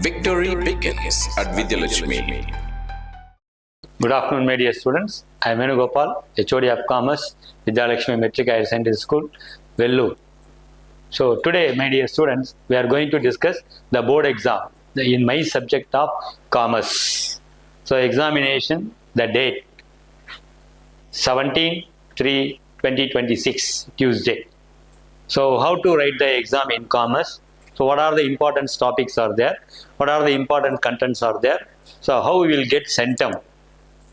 Victory begins at Vidyalakshmi. Good afternoon, my dear students. I am Venugopal, HOD of Commerce, Vidyalakshmi Metric Higher Secondary School, Vellore. So today, my dear students, we are going to discuss the board exam in my subject of Commerce. So examination, the date 17/3/2026, Tuesday. So how to write the exam in Commerce? So what are the important topics are there? What are the important contents are there? So how we will get centum?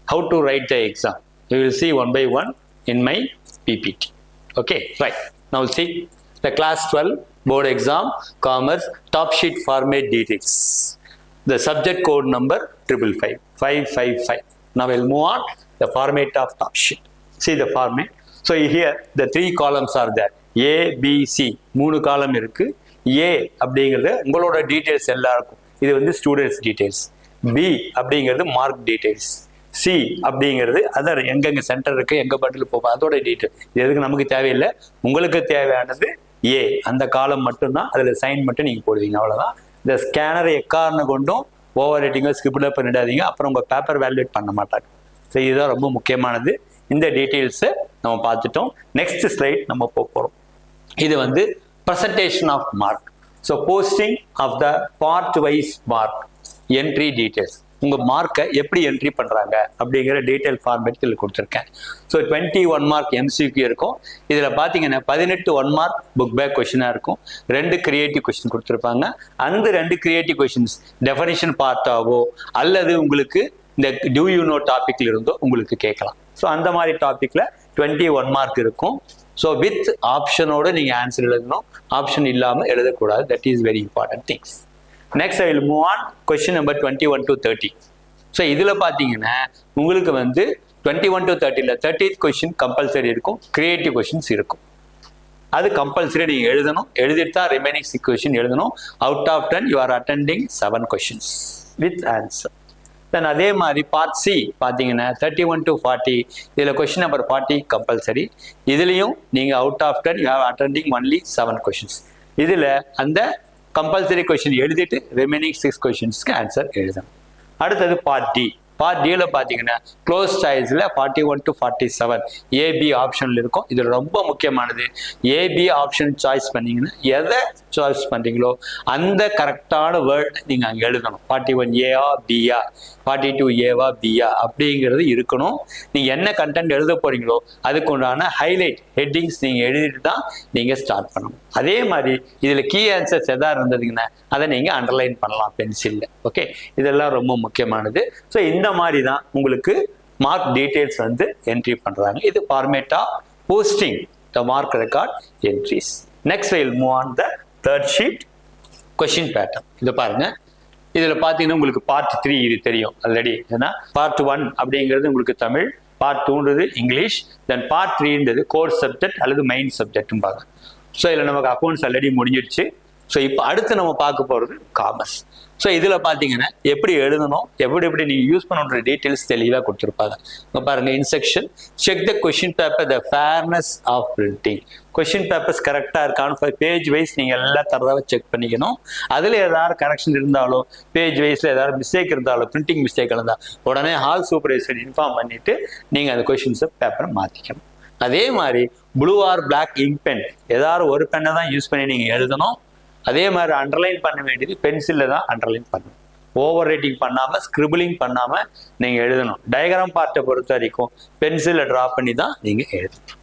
How to write the exam? We will see one by one in my PPT. Okay, right. Now see the class 12 board exam, Commerce, top sheet format details. The subject code number 555. Now we'll move on the format of top sheet. See the format. So here the three columns are there. A, B, C. 3 column இருக்கு. A அப்படிங்கிறது உங்களோட details எல்லாருக்கும், இது வந்து students details. B அப்படிங்கிறது mark details. C அப்படிங்கிறது other எங்கெங்க centre இருக்கு, எங்க பட்டில் போகும், அதோட டீடைல். இது எதுக்கு நமக்கு தேவையில்லை, உங்களுக்கு தேவையானது A அந்த காலம் மட்டும்தான், அதுல சைன் மட்டும் நீங்க போடுவீங்க, அவ்வளவுதான். இந்த ஸ்கேனரை எக்காரணம் கொண்டும் ஓவர் ரைட்டிங்கோ ஸ்கிரிப்ட்ல பண்ணிடாதீங்க, அப்புறம் உங்க பேப்பர் வேல்யூட் பண்ண மாட்டாங்க. ஸோ இதுதான் ரொம்ப முக்கியமானது. இந்த டீடைல்ஸை நம்ம பார்த்துட்டோம். நெக்ஸ்ட் ஸ்லைட் நம்ம போறோம். இது வந்து presentation of mark. So posting of the part wise mark, entry details. உங்க மார்க்கை எப்படி என்ட்ரி பண்றாங்க அப்படிங்கிற டீடைல் ஃபார்மேட்டில் கொடுத்துருக்கேன். ஸோ 21 மார்க் MCQ இருக்கும். இதுல பாத்தீங்கன்னா 18 1 மார்க் புக் பேக் கொஸ்டினா இருக்கும். 2 கிரியேட்டிவ் கொஸ்டின் கொடுத்துருப்பாங்க. அந்த 2 கிரியேட்டிவ் கொஸ்டின்ஸ் டெஃபனிஷன் பார்ட்டாவோ அல்லது உங்களுக்கு இந்த டியூ யூ நோ டாபிக்ல இருந்தோ உங்களுக்கு கேட்கலாம். ஸோ அந்த மாதிரி டாபிக்ல 21 மார்க் இருக்கும். ஸோ வித் ஆப்ஷனோட நீங்கள் ஆன்சர் எழுதணும், ஆப்ஷன் இல்லாமல் எழுதக்கூடாது. That is very important things. Next I will move on question number 21 to 30. So இதில் பார்த்தீங்கன்னா உங்களுக்கு வந்து 21 to 30ல 30th கொஸ்டின் கம்பல்சரி இருக்கும், கிரியேட்டிவ் கொஸ்டின்ஸ் இருக்கும். அது கம்பல்சரி நீங்கள் எழுதணும். எழுதிட்டு தான் ரிமைனிங் 6 கொஸ்டின் எழுதணும். Out of 10 you are attending 7 questions with answer. Then அதே மாதிரி பார்ட் சி பார்த்தீங்கன்னா 31 to 40, இதில் கொஸ்டின் நம்பர் 40 கம்பல்சரி. இதுலேயும் நீங்கள் out of 10 you have attending only 7 questions. இதில் அந்த கம்பல்சரி கொஸ்டின் எழுதிட்டு ரிமைனிங் 6 கொஸ்டின்ஸ்க்கு ஆன்சர் எழுதணும். அடுத்தது பார்ட் டி. பார்ட் டியில் பார்த்தீங்கன்னா க்ளோஸ் சாய்ஸில் 41 to 47 ஏபி ஆப்ஷனில் இருக்கும். இதில் ரொம்ப முக்கியமானது, ஏபி ஆப்ஷன் சாய்ஸ் பண்ணீங்கன்னா எதை சாய்ஸ் பண்ணுறீங்களோ அந்த கரெக்டான வேர்ட் நீங்கள் அங்கே எழுதணும். 41 ஏவா பியா, 42 ஏவா பியா அப்படிங்கிறது இருக்கணும். நீங்கள் என்ன கண்டென்ட் எழுத போறீங்களோ அதுக்கு உண்டான ஹைலைட் ஹெட்டிங்ஸ் நீங்கள் எழுதிட்டு தான் நீங்கள் ஸ்டார்ட் பண்ணணும். அதே மாதிரி இதில் கீ ஆன்சர்ஸ் எதாவது இருந்ததுங்கன்னா அதை நீங்கள் அண்டர்லைன் பண்ணலாம் பென்சிலில். ஓகே, இதெல்லாம் ரொம்ப முக்கியமானது. ஸோ இந்த மாதிரி தான் உங்களுக்கு மார்க் டீடைல்ஸ் வந்து என்ட்ரி பண்ணுறாங்க. இது ஃபார்மேட்டா posting the mark record entries. Next I will move on the third sheet question pattern. இதை பாருங்க. இதில் பார்த்தீங்கன்னா உங்களுக்கு பார்ட் 3 இது தெரியும் ஆல்ரெடி. ஏன்னா பார்ட் 1 அப்படிங்கிறது உங்களுக்கு தமிழ், பார்ட் 2ன்றது இங்கிலீஷ், தென் பார்ட் 3ன்றது கோர் சப்ஜெக்ட் அல்லது மெயின் சப்ஜெக்ட்னு பார்க்க. ஸோ இதில் நமக்கு அக்கௌண்ட்ஸ் ஆல்ரெடி முடிஞ்சிடுச்சு. ஸோ இப்போ அடுத்து நம்ம பார்க்க போகிறது காமர்ஸ். ஸோ இதில் பார்த்தீங்கன்னா எப்படி எழுதணும், எப்படி நீங்கள் யூஸ் பண்ணுற டீட்டெயில்ஸ் தெளிவாக கொடுத்துருப்பாங்க. இப்போ பாருங்கள், instruction check the question paper the fairness of printing. Question papers கரெக்டாக இருக்கான்னு பேஜ் வைஸ் நீங்கள் எல்லாம் தரதாக செக் பண்ணிக்கணும். அதில் ஏதாவது கரெக்ஷன் இருந்தாலும், பேஜ் வைஸில் ஏதாவது மிஸ்டேக் இருந்தாலும், பிரிண்டிங் மிஸ்டேக் இருந்தால் உடனே ஹால் சூப்பர்வைசர் இன்ஃபார்ம் பண்ணிவிட்டு நீங்கள் அந்த கொஸ்டின்ஸை பேப்பரை மாற்றிக்கணும். அதே மாதிரி blue or black ink pen ஏதாவது ஒரு பெண்ணை தான் யூஸ் பண்ணி நீங்கள் எழுதணும். அதே மாதிரி அண்டர்லைன் பண்ண வேண்டியது பென்சிலில் தான் அண்டர்லைன் பண்ணணும். ஓவர் ரைட்டிங் பண்ணாமல் ஸ்கிரிபிளிங் பண்ணாமல் நீங்கள் எழுதணும். டயக்ராம் பார்ட்டை பொறுத்த வரைக்கும் பென்சிலில் ட்ரா பண்ணி தான் நீங்கள் எழுதணும்.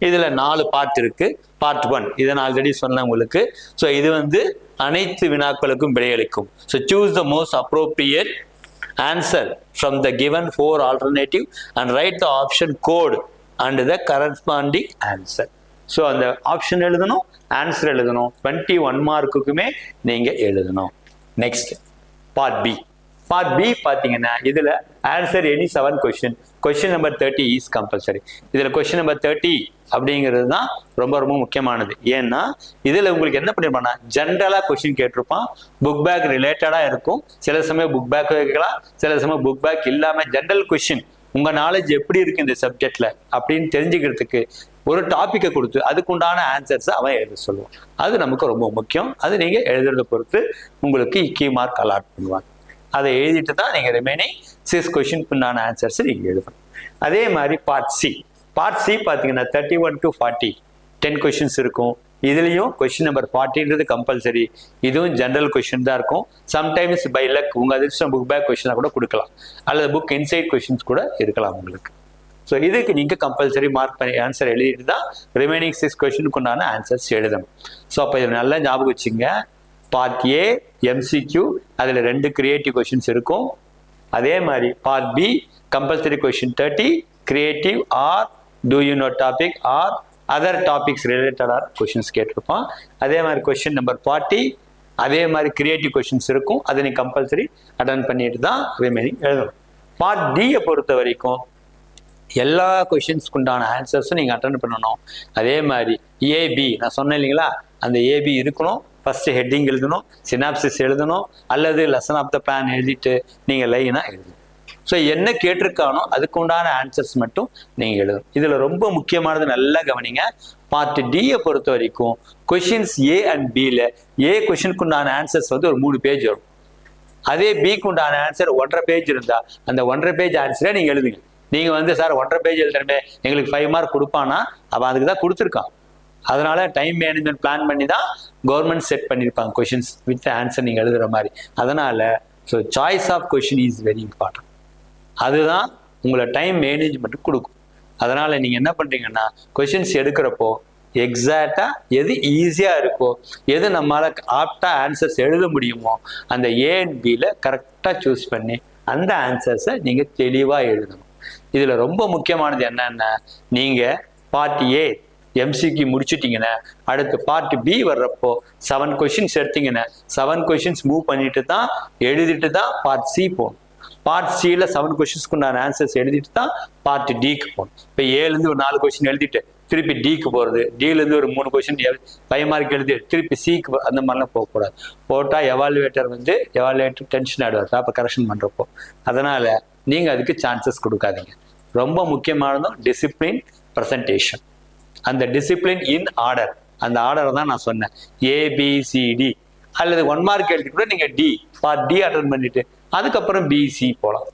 இதில் 4 பார்ட் இருக்குது. பார்ட் 1 இதை நான் ஆல்ரெடி சொன்னேன் உங்களுக்கு. ஸோ இது வந்து அனைத்து வினாக்களுக்கும் விடையளிக்கும். So choose the most appropriate answer from the given 4 alternative and write the option code and the corresponding answer. So அந்த ஆப்ஷன் எழுதணும், ஆன்சர் எழுதணும். 21 மார்க்குக்குமே நீங்கள் எழுதணும். Next part B. Part B பார்த்தீங்கன்னா இதில் answer any 7 question. Question number 30 is compulsory. இதில் question number 30 அப்படிங்கிறது தான் ரொம்ப ரொம்ப முக்கியமானது. ஏன்னா இதில் உங்களுக்கு என்ன பண்ணிருப்பான்னா ஜென்ரலாக கொஸ்டின் கேட்டிருப்பான், புக் பேக் ரிலேட்டடாக இருக்கும். சில சமயம் புக் பேக் வைக்கலாம், சில சமயம் புக் பேக் இல்லாமல் ஜென்ரல் கொஸ்டின் உங்கள் நாலேஜ் எப்படி இருக்குது இந்த சப்ஜெக்டில் அப்படின்னு தெரிஞ்சுக்கிறதுக்கு ஒரு டாப்பிக்கை கொடுத்து அதுக்குண்டான ஆன்சர்ஸை அவன் எழுத சொல்லுவான். அது நமக்கு ரொம்ப முக்கியம். அது நீங்கள் எழுதுறத பொறுத்து உங்களுக்கு கீ மார்க் அலாட் பண்ணுவாங்க. அதை எழுதிட்டு தான் நீங்கள் ரிமைனிங் 6 கொஷினுக்கு உண்டான ஆன்சர்ஸ் நீங்கள் எழுதணும். அதே மாதிரி பார்ட் சி பார்த்தீங்கன்னா 31 to 40 10 கொஷின்ஸ் இருக்கும். இதுலேயும் கொஷின் நம்பர் 40ன்றது கம்பல்சரி. இதுவும் ஜென்ரல் கொஷின் தான் இருக்கும். சம்டைம்ஸ் பை லக் உங்கள் அதிர்ஷ்டம் புக் பேக் கொஷினாக கூட கொடுக்கலாம், அல்லது புக் இன்சைட் கொஷின்ஸ் கூட இருக்கலாம் உங்களுக்கு. ஸோ இதுக்கு நீங்கள் கம்பல்சரி மார்க் பண்ணி ஆன்சர் எழுதிட்டு தான் ரிமைனிங் 6 கொஷினுக்கு உண்டான ஆன்சர்ஸ் எழுதணும். ஸோ அப்போ இதில் நல்லா ஞாபகம் வச்சுங்க. பார்ட் ஏ எம்சிக்யூ, அதில் 2 கிரியேட்டிவ் கொஷின்ஸ் இருக்கும். அதே மாதிரி part B compulsory question 30 creative or do you know topic or other topics ரிலேட்டடான கொஷின்ஸ் கேட்டிருப்பான். அதே மாதிரி கொஷின் நம்பர் 40 அதே மாதிரி கிரியேட்டிவ் கொஷின்ஸ் இருக்கும். அதை நீ கம்பல்சரி அட்டன் பண்ணிட்டு தான் ரிமைனிங் எழுதணும். பார்ட் டியை பொறுத்த வரைக்கும் எல்லா கொஷின்ஸ்க்கு உண்டான ஆன்சர்ஸும் நீங்கள் அட்டன் பண்ணணும். அதே மாதிரி ஏபி நான் சொன்னேன் இல்லைங்களா, அந்த ஏபி இருக்கணும். ஃபர்ஸ்ட் ஹெட்டிங் எழுதணும், சினாப்சிஸ் எழுதணும், அல்லது லெசன் ஆஃப் த பிளான் எழுதிட்டு நீங்கள் லைனாக எழுதணும். ஸோ என்ன கேட்டிருக்கானோ அதுக்கு உண்டான ஆன்சர்ஸ் மட்டும் நீங்கள் எழுதணும். இதில் ரொம்ப முக்கியமானது நல்லா கவனிங்க. பார்ட் டியை பொறுத்த வரைக்கும் கொஷின்ஸ் ஏ அண்ட் பியில் ஏ கொஷினுக்கு உண்டான ஆன்சர்ஸ் வந்து ஒரு 3 பேஜ் வரும். அதே பிக்கு உண்டான ஆன்சர் 1.5 பேஜ் இருந்தால் அந்த 1.5 பேஜ் ஆன்சரை நீங்கள் எழுதுங்க. நீங்கள் வந்து சார் 1.5 பேஜ் எழுதுறமே எங்களுக்கு 5 மார்க் கொடுப்பானா, அவன் அதுக்கு தான் கொடுத்துருக்கான். அதனால டைம் மேனேஜ்மெண்ட் பிளான் பண்ணி தான் கவர்மெண்ட் செட் பண்ணியிருப்பாங்க கொஷின்ஸ் வித் ஆன்சர் நீங்கள் எழுதுகிற மாதிரி. அதனால so choice of question is very important. அதுதான் உங்களை டைம் மேனேஜ்மெண்ட் கொடுக்கும். அதனால நீங்கள் என்ன பண்ணுறீங்கன்னா கொஷின்ஸ் எடுக்கிறப்போ எக்ஸாக்டாக எது ஈஸியாக இருக்கோ, எது நம்மளால் ஆப்டாக ஆன்சர்ஸ் எழுத முடியுமோ அந்த ஏ அண்ட் பியில் கரெக்டாக சூஸ் பண்ணி அந்த ஆன்சர்ஸை நீங்கள் தெளிவாக எழுதணும். இதில் ரொம்ப முக்கியமானது என்னன்னா, நீங்கள் பார்ட் ஏ எம்சிக்கு முடிச்சுட்டிங்கன்னா அடுத்து பார்ட் பி வர்றப்போ 7 கொஷின்ஸ் எடுத்தீங்கன்னா 7 கொஷின்ஸ் மூவ் பண்ணிட்டு தான் எழுதிட்டு தான் பார்ட் சி போகணும். பார்ட் சியில் 7 கொஷின்ஸ்க்கு உண்டான ஆன்சர்ஸ் எழுதிட்டு தான் பார்ட் டிக்கு போகணும். இப்போ ஏலேருந்து ஒரு 4 கொஷின் எழுதிட்டு திருப்பி டிக்கு போகிறது, டிலேருந்து ஒரு 3 கொஷின் 5 மார்க் எழுதி திருப்பி சிக்கு அந்த மாதிரிலாம் போகக்கூடாது. போட்டால் எவாலுவேட்டர் டென்ஷன் ஆகிடுவார் அப்போ கரெக்ஷன் பண்ணுறப்போ. அதனால் நீங்கள் அதுக்கு சான்சஸ் கொடுக்காதீங்க. ரொம்ப முக்கியமானதும் டிசிப்ளின் ப்ரெசன்டேஷன். அந்த டிசிப்ளின் இன் ஆர்டர், அந்த ஆர்டரை தான் நான் சொன்னேன். ஏபிசிடி அல்லது 1 மார்க் எழுதி கூட நீங்கள் பார்ட் டி அட்டன் பண்ணிட்டு அதுக்கப்புறம் பிசி போகலாம்.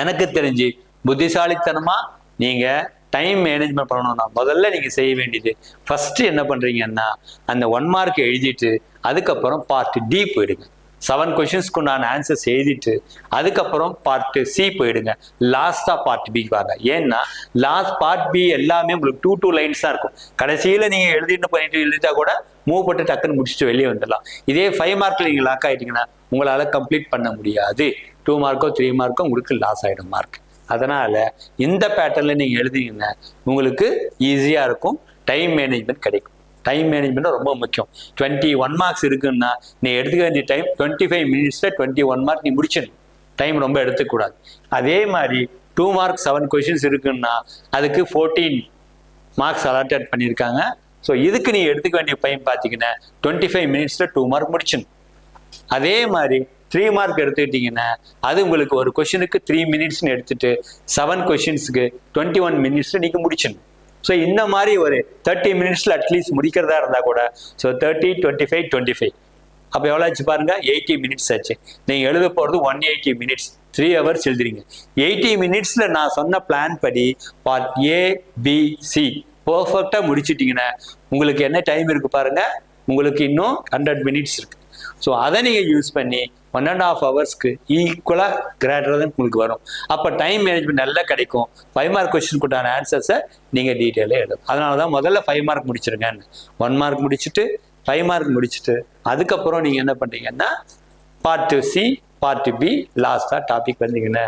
எனக்கு தெரிஞ்சு புத்திசாலித்தனமாக நீங்கள் டைம் மேனேஜ்மெண்ட் பண்ணணும்னா முதல்ல நீங்கள் செய்ய வேண்டியது ஃபர்ஸ்ட் என்ன பண்ணுறீங்கன்னா அந்த 1 மார்க் எழுதிட்டு அதுக்கப்புறம் பார்ட் டி போயிடுங்க. 7 கொஷின்ஸ்க்கு உண்டான ஆன்சர்ஸ் எழுதிட்டு அதுக்கப்புறம் பார்ட் சி போயிடுங்க. லாஸ்ட்டாக பார்ட் பி வாங்க. ஏன்னா லாஸ்ட் பார்ட் பி எல்லாமே உங்களுக்கு 2 லைன்ஸ் தான் இருக்கும். கடைசியில் நீங்கள் எழுதிட்டா கூட மூவ் போட்டு டக்குன்னு முடிச்சுட்டு வெளியே வந்துடலாம். இதே 5 மார்க்கில் நீங்கள் லாக் ஆகிட்டீங்கன்னா உங்களால் கம்ப்ளீட் பண்ண முடியாது. 2 மார்க்கோ 3 மார்க்கோ உங்களுக்கு லாஸ் ஆகிடும் மார்க். அதனால் இந்த பேட்டர்னில் நீங்கள் எழுதிங்கன்னா உங்களுக்கு ஈஸியாக இருக்கும், டைம் மேனேஜ்மெண்ட் கிடைக்கும். டைம் மேனேஜ்மெண்ட் ரொம்ப முக்கியம். 21 மார்க்ஸ் இருக்குன்னா நீ எடுத்துக்க வேண்டிய டைம் 25 மினிட்ஸில் 21 மார்க் நீ முடிச்சிடணும். டைம் ரொம்ப எடுத்துக்கூடாது. அதே மாதிரி 2 மார்க் 7 கொஷின்ஸ் இருக்குன்னா அதுக்கு 14 மார்க்ஸ் அலாட்டட் பண்ணியிருக்காங்க. ஸோ இதுக்கு நீ எடுத்துக்க வேண்டிய டைம் பார்த்தீங்கன்னா 25 மினிட்ஸில் 2 மார்க் முடிச்சிடணும். அதே மாதிரி 3 மார்க் எடுத்துக்கிட்டிங்கன்னா அது உங்களுக்கு ஒரு கொஷினுக்கு 3 மினிட்ஸ்னு எடுத்துட்டு 7 கொஷின்ஸுக்கு 21 மினிட்ஸில் நீங்கள் முடிச்சிடணும். ஸோ இந்த மாதிரி ஒரு 30 மினிட்ஸில் அட்லீஸ்ட் முடிக்கிறதா இருந்தால் கூட ஸோ 30, 25, 25 அப்போ எவ்வளோ ஆச்சு பாருங்க, 80 மினிட்ஸ் ஆச்சு. நீங்கள் எழுத போகிறது 180 மினிட்ஸ், 3 ஹவர்ஸ் எழுதுறீங்க. 80 மினிட்ஸில் நான் சொன்ன பிளான் படி பார்ட் ஏ பி சி பர்ஃபெக்டாக முடிச்சிட்டிங்கன்னா உங்களுக்கு என்ன டைம் இருக்குது பாருங்க, உங்களுக்கு இன்னும் 100 மினிட்ஸ் இருக்குது. ஸோ அதை நீங்கள் யூஸ் பண்ணி 1.5 ஹவர்ஸ்க்கு ஈக்குவலாக கிரேட்டர் தான் உங்களுக்கு வரும். அப்போ டைம் மேனேஜ்மெண்ட் நல்லா கிடைக்கும். 5 மார்க் கொஸ்டினுக்கு உண்டான ஆன்சர்ஸை நீங்கள் டீட்டெயிலாக எழுதும். அதனால தான் முதல்ல 5 மார்க் முடிச்சிருங்க. 1 மார்க் முடிச்சுட்டு 5 மார்க் முடிச்சுட்டு அதுக்கப்புறம் நீங்கள் என்ன பண்ணுறீங்கன்னா பார்ட் சி பார்ட் பி லாஸ்ட்டாக டாபிக் வந்தீங்கன்னா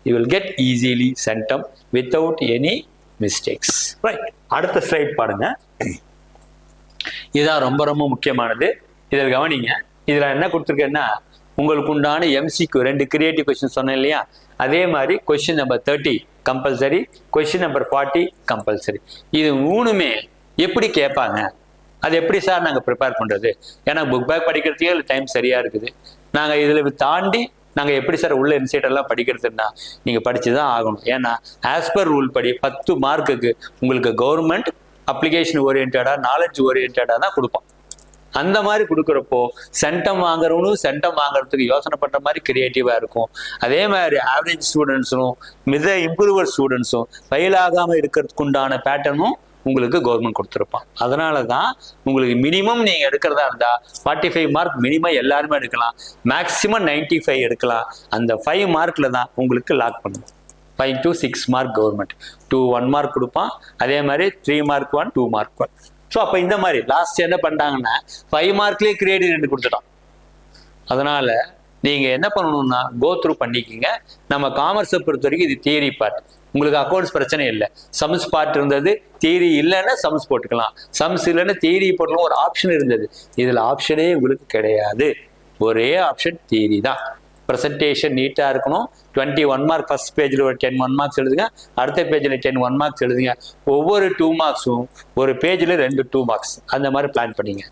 you will get easily centum without any mistakes. Right, அடுத்த ஸ்லைட் பாருங்க. இதுதான் ரொம்ப ரொம்ப முக்கியமானது. இதில் கவனிங்க. இதில் என்ன கொடுத்துருக்கேன்னா உங்களுக்கு உண்டான எம்சிக்கு 2 கிரியேட்டிவ் கொஸ்டின் சொன்னேன் இல்லையா, அதே மாதிரி question number 30 compulsory, question number 40 compulsory. இது 3மே எப்படி கேட்பாங்க, அது எப்படி சார் நாங்கள் ப்ரிப்பேர் பண்ணுறது? ஏன்னா புக் பேக் படிக்கிறதுக்கே டைம் சரியாக இருக்குது. நாங்கள் இதில் தாண்டி நாங்கள் எப்படி சார் உள்ள இன்சைட் எல்லாம் படிக்கிறதுன்னா நீங்கள் படித்து தான் ஆகணும். ஏன்னா ஆஸ் பர் ரூல் படி 10 மார்க்குக்கு உங்களுக்கு கவர்மெண்ட் அப்ளிகேஷன் ஓரியன்டா நாலேஜ் ஓரியன்டா தான் கொடுப்பான். அந்த மாதிரி கொடுக்குறப்போ சென்டம் வாங்குறவனும் சென்டம் வாங்குறதுக்கு யோசனை பண்ற மாதிரி கிரியேட்டிவா இருக்கும். அதே மாதிரி ஆவரேஜ் ஸ்டூடெண்ட்ஸும் மித இம்ப்ரூவர் ஸ்டூடெண்ட்ஸும் ஃபெயில் ஆகாம இருக்கிறதுக்கு உண்டான பேட்டர்னும் உங்களுக்கு கவர்மெண்ட் கொடுத்துருப்பான். அதனால தான் உங்களுக்கு மினிமம் நீங்க எடுக்கிறதா இருந்தா 45 மார்க் மினிமம் எல்லாருமே எடுக்கலாம், மேக்சிமம் 95 எடுக்கலாம். அந்த 5 மார்க்ல தான் உங்களுக்கு லாக் பண்ணுவோம். 5 to 6 மார்க் கவர்மெண்ட் 2 1 மார்க் கொடுப்பான். அதே மாதிரி 3 மார்க் 1 2 மார்க் 1. ஸோ அப்போ இந்த மாதிரி லாஸ்ட் என்ன பண்ணிட்டாங்கன்னா 5 மார்க்லேயே கிரேடு 2 கொடுத்துட்டான். அதனால நீங்க என்ன பண்ணணும்னா கோ த்ரூ பண்ணிக்கிங்க. நம்ம காமர்ஸை பொறுத்த வரைக்கும் இது தியரி பார்ட். உங்களுக்கு அக்கௌண்ட்ஸ் பிரச்சனை இல்லை. சம்ஸ் பார்ட் இருந்தது, தியரி இல்லைன்னா சம்ஸ் போட்டுக்கலாம், சம்ஸ் இல்லைன்னா தியரி போட்டுக்கலாம். ஒரு ஆப்ஷன் இருந்தது, இதுல ஆப்ஷனே உங்களுக்கு கிடையாது. ஒரே ஆப்ஷன் தியரி தான். ப்ரெசன்டேஷன் நீட்டாக இருக்கணும். 21 மார்க் ஃபர்ஸ்ட் பேஜில் ஒரு 10 1 மார்க்ஸ் எழுதுங்க, அடுத்த பேஜில் 10 1 மார்க்ஸ் எழுதுங்க. ஒவ்வொரு 2 மார்க்ஸும் ஒரு பேஜில் 2 2 மார்க்ஸ் அந்த மாதிரி பிளான் பண்ணிங்க.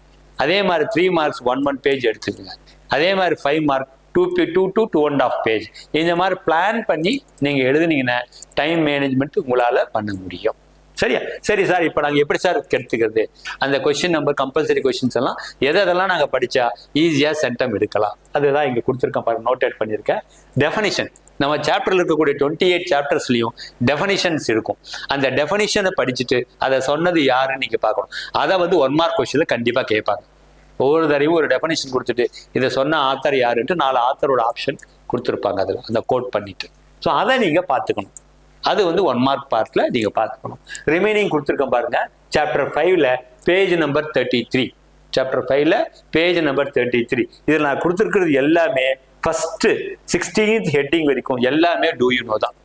அதே மாதிரி 3 மார்க்ஸ் 1 பேஜ் எடுத்துக்கோங்க. அதே மாதிரி 5 மார்க் 2 to 2.5 பேஜ் இந்த மாதிரி பிளான் பண்ணி நீங்கள் எழுதுனீங்கன்னா டைம் மேனேஜ்மெண்ட் உங்களால் பண்ண முடியும். சரியா? சரி சார், இப்போ நாங்கள் எப்படி சார் எடுத்துக்கிறது? அந்த கொஸ்டின் நம்பர் கம்பல்சரி கொஸ்டின்ஸ் எல்லாம் எதெல்லாம் நாங்கள் படித்தா ஈஸியாக சென்டம் எடுக்கலாம் அதுதான் இங்கே கொடுத்துருக்கேன் பாருங்க, நோட் அவுட் பண்ணியிருக்கேன். டெஃபனிஷன் நம்ம சாப்டர்ல இருக்கக்கூடிய 28 சாப்டர்ஸ்லையும் டெஃபனிஷன்ஸ் இருக்கும். அந்த டெஃபனிஷனை படிச்சுட்டு அதை சொன்னது யாருன்னு நீங்கள் பார்க்கணும். அதை 1 மார்க் கொஸ்டினில் கண்டிப்பாக கேட்பாங்க. ஒவ்வொரு தடவையும் ஒரு டெஃபனிஷன் கொடுத்துட்டு இதை சொன்ன ஆத்தர் யாருன்ட்டு 4 ஆத்தரோட ஆப்ஷன் கொடுத்துருப்பாங்க அதில் அந்த கோட் பண்ணிட்டு. ஸோ அதை நீங்கள் பார்த்துக்கணும். அது 1 மார்க் பார்ட்ல நீங்க பார்த்துக்கணும். ரிமைனிங் கொடுத்துருக்கேன் பாருங்க. சாப்டர் 5ல பேஜ் நம்பர் 33. சாப்டர் 5ல பேஜ் நம்பர் 33. இதில் நான் கொடுத்துருக்கிறது எல்லாமே ஃபர்ஸ்ட் 16th ஹெட்டிங் வரைக்கும் எல்லாமே டூ யூ நோ தான்.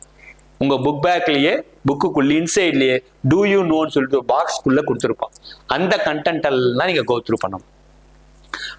உங்க புக் பேக்லயே புக்குக்குள்ள இன்சைட்லயே டூ யூ நோன்னு சொல்லிட்டு ஒரு பாக்ஸ்க்குள்ள கொடுத்துருப்போம். அந்த கண்டென்ட் எல்லாம் நீங்க கோ த்ரூ பண்ணணும்.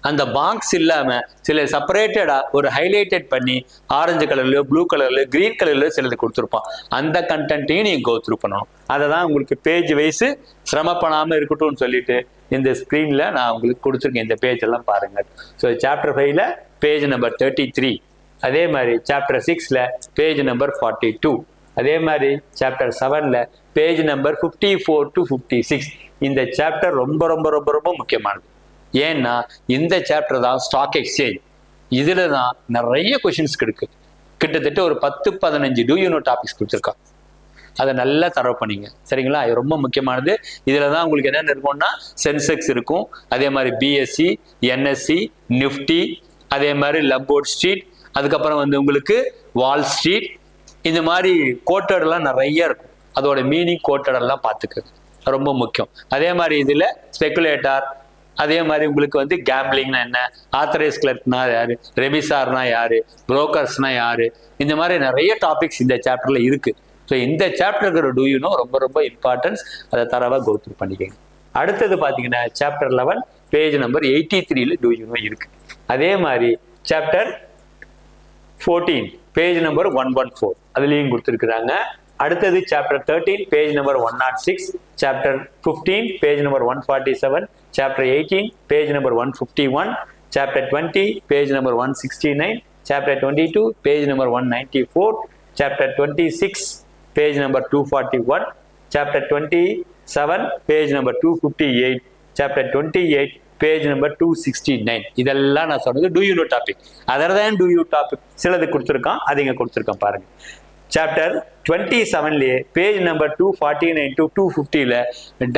அந்த பாக்ஸ் இல்லாம சில செப்பரேட்டடா ஒரு ஹைலைட்டட் பண்ணி ஆரஞ்சு கலர்லயோ ப்ளூ கலர்லயோ கிரீன் கலர்லயோ சிலது கொடுத்துருப்பான். அந்த கண்டென்ட்டையும் நீங்க கோ த்ரூ பண்ணணும். அதை தான் உங்களுக்கு பேஜ் வைஸ் சிரமப்படாம இருக்கட்டும்னு சொல்லிட்டு இந்த ஸ்கிரீன்ல நான் உங்களுக்கு கொடுத்துருக்கேன். இந்த பேஜ் எல்லாம் பாருங்க. ஸோ சாப்டர் 5ல பேஜ் நம்பர் 33, அதே மாதிரி சாப்டர் 6ல பேஜ் நம்பர் 42, அதே மாதிரி சாப்டர் 7ல பேஜ் நம்பர் 54 to 56. இந்த சாப்டர் ரொம்ப ரொம்ப ரொம்ப ரொம்ப முக்கியமானது. ஏன்னா இந்த சாப்டர் தான் ஸ்டாக் எக்ஸ்சேஞ்ச். இதுல தான் நிறைய கொஸ்டின்ஸ் இருக்கு. கிட்டத்தட்ட ஒரு 10-15 டூ யூ நோ டாபிக்ஸ் கொடுத்துருக்கான். அதை நல்லா தரவு பண்ணிங்க. சரிங்களா? இது ரொம்ப முக்கியமானது. இதுல தான் உங்களுக்கு என்னென்ன இருக்கும்னா சென்செக்ஸ் இருக்கும், அதே மாதிரி பிஎஸ்சி, என்எஸ்சி, நிஃப்டி, அதே மாதிரி லம்போர்ட் ஸ்ட்ரீட், அதுக்கப்புறம் உங்களுக்கு வால் ஸ்ட்ரீட், இந்த மாதிரி கோட்டடெல்லாம் நிறைய இருக்கும். அதோட மீனிங் கோட்டடெல்லாம் பார்த்துக்கிறது ரொம்ப முக்கியம். அதே மாதிரி இதுல ஸ்பெகுலேட்டர், அதே மாதிரி உங்களுக்கு கேம்பிளிங்னா என்ன, ஆத்தரைஸ் கிளர்க்னா யாரு, ரெமிசார்னா யாரு, புரோக்கர்ஸ்னா யாரு, இந்த மாதிரி நிறைய டாபிக்ஸ் இந்த சாப்டர்ல இருக்கு. ஸோ இந்த சாப்டருக்கு டூ யூ நோ ரொம்ப ரொம்ப இம்பார்ட்டன்ஸ். அதை தரவா கோ த்ரூ பண்ணிக்கோங்க. அடுத்தது பார்த்தீங்கன்னா சாப்டர் 11 பேஜ் நம்பர் 83ல டூ யூ நோ இருக்கு. அதே மாதிரி சாப்டர் 14 பேஜ் நம்பர் 114 அதுலேயும் கொடுத்துருக்குறாங்க. அடுத்தது chapter 13 page number 106, chapter 15 page number 147, chapter 18 page number 151, chapter 20 page number 169, chapter 22 page number 194, chapter 26 page number 241, chapter 27 page number 258, chapter 28 page number 269. இதெல்லாம் நான் சொன்னது do you know topic. Other than do you topic சிலது கொடுத்துருக்கான், அது இங்க கொடுத்துருக்கான் பாருங்க. Chapter 27லயே பேஜ் நம்பர் 249 to 250ல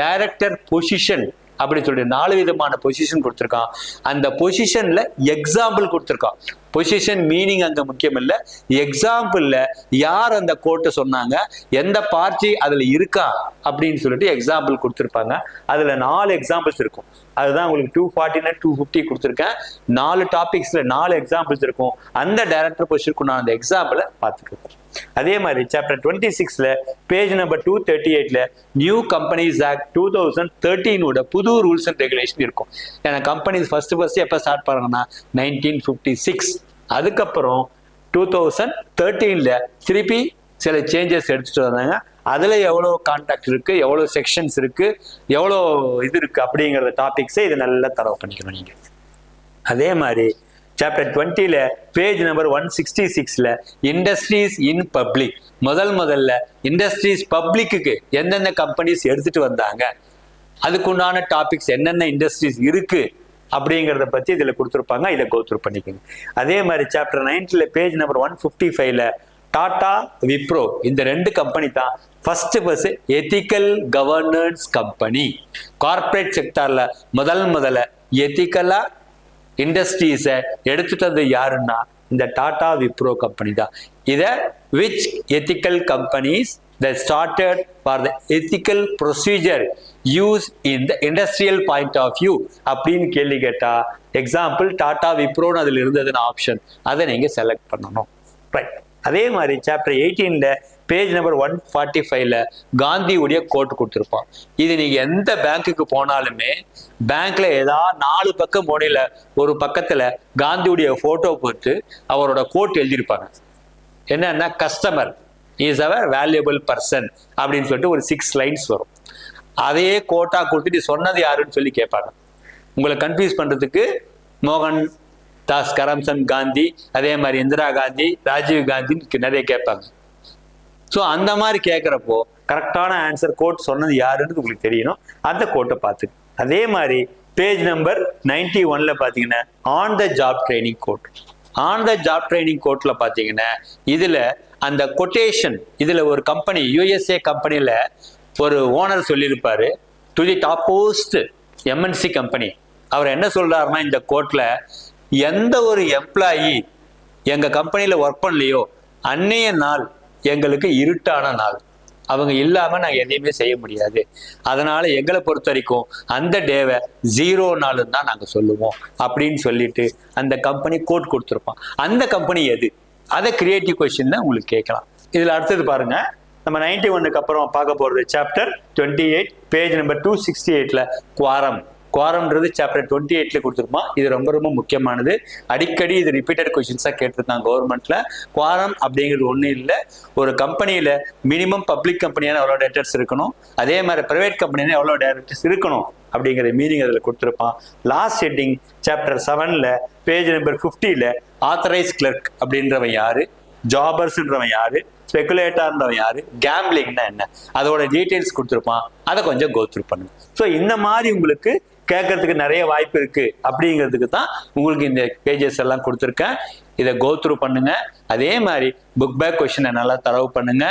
டைரக்டர் பொசிஷன் அப்படி சொல்லிட்டு 4 விதமான பொசிஷன் கொடுத்துருக்கான். அந்த பொசிஷன்ல எக்ஸாம்பிள் கொடுத்துருக்கான். பொசிஷன் மீனிங் அங்க முக்கியம் இல்லை, எக்ஸாம்பிள்ல யார் அந்த கோட்டை சொன்னாங்க, எந்த பார்ட்டி அதுல இருக்கா அப்படின்னு சொல்லிட்டு எக்ஸாம்பிள் கொடுத்துருப்பாங்க. அதுல 4 எக்ஸாம்பிள்ஸ் இருக்கும். அதுதான் உங்களுக்கு 249 250 கொடுத்துருக்கேன். 4 டாபிக்ஸ்ல 4 எக்ஸாம்பிள்ஸ் இருக்கும். அந்த டைரக்டர் பொசிஷனுக்கு நான் அந்த எக்ஸாம்பிளை பார்த்துக்கிறேன். அதே மாதிரி சாப்டர் 26ல பேஜ் நம்பர் 238ல நியூ கம்பெனிஸ் ஆக்ட் 2013 புது ரூல்ஸ் அண்ட் ரெகுலேஷன் இருக்கும். ஏன்னா கம்பெனிஸ் ஃபர்ஸ்ட் எப்ப ஸ்டார்ட் பண்ணாங்கன்னா 1956. அதுக்கப்புறம் 2013ல திருப்பி சில சேஞ்சஸ் எடுத்துட்டு வந்தாங்க. அதுல எவ்வளவு கான்டாக்ட் இருக்கு, எவ்வளவு செக்ஷன்ஸ் இருக்கு, எவ்வளோ இது இருக்கு அப்படிங்கிற டாபிக்ஸை இதை நல்லா தரவு பண்ணிக்கணும் நீங்க. அதே மாதிரி சாப்டர் 20ல பேஜ் நம்பர் 166ல இண்டஸ்ட்ரீஸ் இன் பப்ளிக் முதல்ல இண்டஸ்ட்ரீஸ் பப்ளிக்கு எந்தெந்த கம்பெனிஸ் எடுத்துட்டு வந்தாங்க அதுக்குண்டான டாபிக்ஸ் என்னென்ன இண்டஸ்ட்ரீஸ் இருக்கு அப்படிங்கிறத பத்தி இதுல கொடுத்துருப்பாங்க. இதை கோத்ரூ பண்ணிக்கோங்க. அதே மாதிரி சாப்டர் 9ல பேஜ் நம்பர் 155ல டாடா, விப்ரோ இந்த ரெண்டு கம்பெனி தான் first ethical governance company. Corporate செக்டார்ல முதல்ல எத்திக்கலா இண்டஸ்ட்ரீஸை எடுத்துட்டது யாருன்னா இந்த டாடா விப்ரோ கம்பெனி தான். இதை which ethical companies that started for the ethical procedure used in the industrial point of view அப்படின்னு கேள்வி கேட்டா எக்ஸாம்பிள் டாடா விப்ரோன்னு அதில் இருந்ததுன்னு ஆப்ஷன் அதை நீங்க செலக்ட் பண்ணணும். ரைட். அதே மாதிரி சாப்டர் 18ல பேஜ் நம்பர் 145ல காந்தியுடைய கோட் கொடுத்துருப்பான். இது நீங்க எந்த பேங்க்குக்கு போனாலுமே பேங்க்ல ஏதாவது 4 பக்கம் மோடியில ஒரு பக்கத்துல காந்தியுடைய போட்டோ போட்டு அவரோட கோட் எழுதியிருப்பாங்க. என்னன்னா customer is our valuable person அப்படின்னு சொல்லிட்டு ஒரு 6 லைன்ஸ் வரும். அதையே கோட்டா கொடுத்துட்டு சொன்னது யாருன்னு சொல்லி கேட்பாங்க. உங்களை கன்ஃபியூஸ் பண்றதுக்கு மோகன் தாஸ் கரம்சந்த் காந்தி, அதே மாதிரி இந்திரா காந்தி, ராஜீவ் காந்தி நிறைய கேட்பாங்க. ஸோ அந்த மாதிரி கேட்குறப்போ கரெக்டான ஆன்சர் கோட் சொன்னது யாருன்னு உங்களுக்கு தெரியணும். அந்த கோட்டை பார்த்து அதே மாதிரி பேஜ் நம்பர் 91ல பார்த்தீங்கன்னா on the job training code. On the job training கோட்ல பார்த்தீங்கன்னா இதுல அந்த கொட்டேஷன், இதுல ஒரு கம்பெனி யூஎஸ்ஏ கம்பெனியில ஒரு ஓனர் சொல்லியிருப்பாரு to the top post MNC company. அவர் என்ன சொல்றாருன்னா இந்த கோட்ல எந்த ஒரு எம்ப்ளாயி எங்க கம்பெனியில ஒர்க் பண்ணலையோ அன்னைய நாள் எங்களுக்கு இருட்டான நாள், அவங்க இல்லாம நாங்க எதையுமே செய்ய முடியாது. அதனால எங்களை பொறுத்த வரைக்கும் அந்த டேவை 0 நாளுன்னு தான் நாங்க சொல்லுவோம் அப்படின்னு சொல்லிட்டு அந்த கம்பெனி கோட் கொடுத்துருப்போம். அந்த கம்பெனி எது, அதை கிரியேட்டிவ் கொஸ்டின் தான் உங்களுக்கு கேட்கலாம். இதுல அடுத்தது பாருங்க, நம்ம 91க்கு அப்புறம் பார்க்க போறது சாப்டர் 28 பேஜ் நம்பர் 268ல குவாரம். குவாரம்ன்றது சாப்டர் 28ல கொடுத்துருப்போம். இது ரொம்ப ரொம்ப முக்கியமானது. அடிக்கடி இது ரிப்பீட்டட் கொஸ்டின்ஸா கேட்டிருந்தாங்க கவர்மெண்ட்ல. குவாரம் அப்படிங்கிறது ஒன்றும் இல்லை, ஒரு கம்பெனியில மினிமம் பப்ளிக் கம்பெனியான எவ்வளோ டேரக்டர்ஸ் இருக்கணும், அதே மாதிரி பிரைவேட் கம்பெனியான எவ்வளோ டேரக்டர்ஸ் இருக்கணும் அப்படிங்கிற மீனிங் அதில் கொடுத்துருப்பான். லாஸ்ட் ஹெட்டிங் சாப்டர் 7ல பேஜ் நம்பர் 50ல ஆத்தரைஸ் கிளர்க் அப்படின்றவன் யாரு, ஜாபர்ஸ்ன்றவன் யாரு, ஸ்பெகுலேட்டர்ன்றவன் யாரு, கேம்பிளிங்னா என்ன, அதோட டீடைல்ஸ் கொடுத்துருப்பான். அதை கொஞ்சம் கோத்ரூ பண்ணுங்க. ஸோ இந்த மாதிரி உங்களுக்கு கேட்கறதுக்கு நிறைய வாய்ப்பு இருக்கு அப்படிங்கிறதுக்கு தான் உங்களுக்கு இந்த பேஜஸ் எல்லாம் கொடுத்துருக்கேன். இதை கோத்ரூ பண்ணுங்க. அதே மாதிரி புக் பேக் கொஸ்டினை நல்லா தரவு பண்ணுங்க.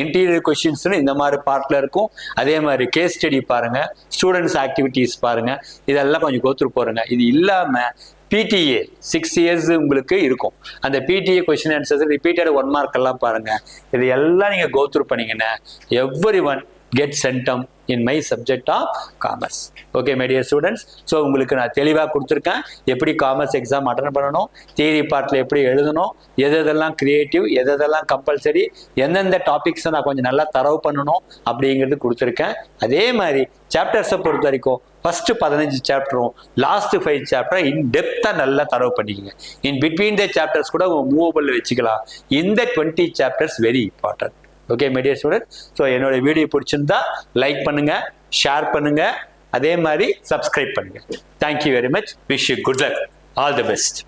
இன்டீரியர் கொஸ்டின்ஸ்னு இந்த மாதிரி பார்ட்ல இருக்கும். அதே மாதிரி கேஸ் ஸ்டடி பாருங்க, ஸ்டூடெண்ட்ஸ் ஆக்டிவிட்டிஸ் பாருங்க, இதெல்லாம் கொஞ்சம் கோத்ரூ போறங்க. இது இல்லாம பிடிஏ 6 இயர்ஸ் உங்களுக்கு இருக்கும். அந்த PTA question answers repeated 1 mark எல்லாம் பாருங்க. இது எல்லாம் நீங்க கோத்ரூ பண்ணீங்கன்னா everyone get centum in my subject of commerce. Okay my dear students, so உங்களுக்கு நான் தெளிவாக கொடுத்துருக்கேன் எப்படி காமர்ஸ் எக்ஸாம் அட்டன் பண்ணணும், தியரி பார்ட்ல எப்படி எழுதணும், எதெல்லாம் கிரியேட்டிவ், எதெல்லாம் கம்பல்சரி, எந்தெந்த டாபிக்ஸை நான் கொஞ்சம் நல்லா தரவு பண்ணணும் அப்படிங்கிறது கொடுத்துருக்கேன். அதே மாதிரி சாப்டர்ஸை பொறுத்த வரைக்கும் ஃபர்ஸ்ட் 15 சாப்டரும் லாஸ்ட் 5 சாப்டர் இன் டெப்தா நல்லா தரவு பண்ணிக்கங்க. இன் பிட்வீன் த சாப்டர்ஸ் கூட மூவபிள் வச்சுக்கலாம். இந்த 20 chapters very important. Okay my dear students, so என்னோட வீடியோ பிடிச்சிருந்தா லைக் பண்ணுங்க, ஷேர் பண்ணுங்க, அதே மாதிரி சப்ஸ்கிரைப் பண்ணுங்க. Thank you very much. Wish you good luck. All the best.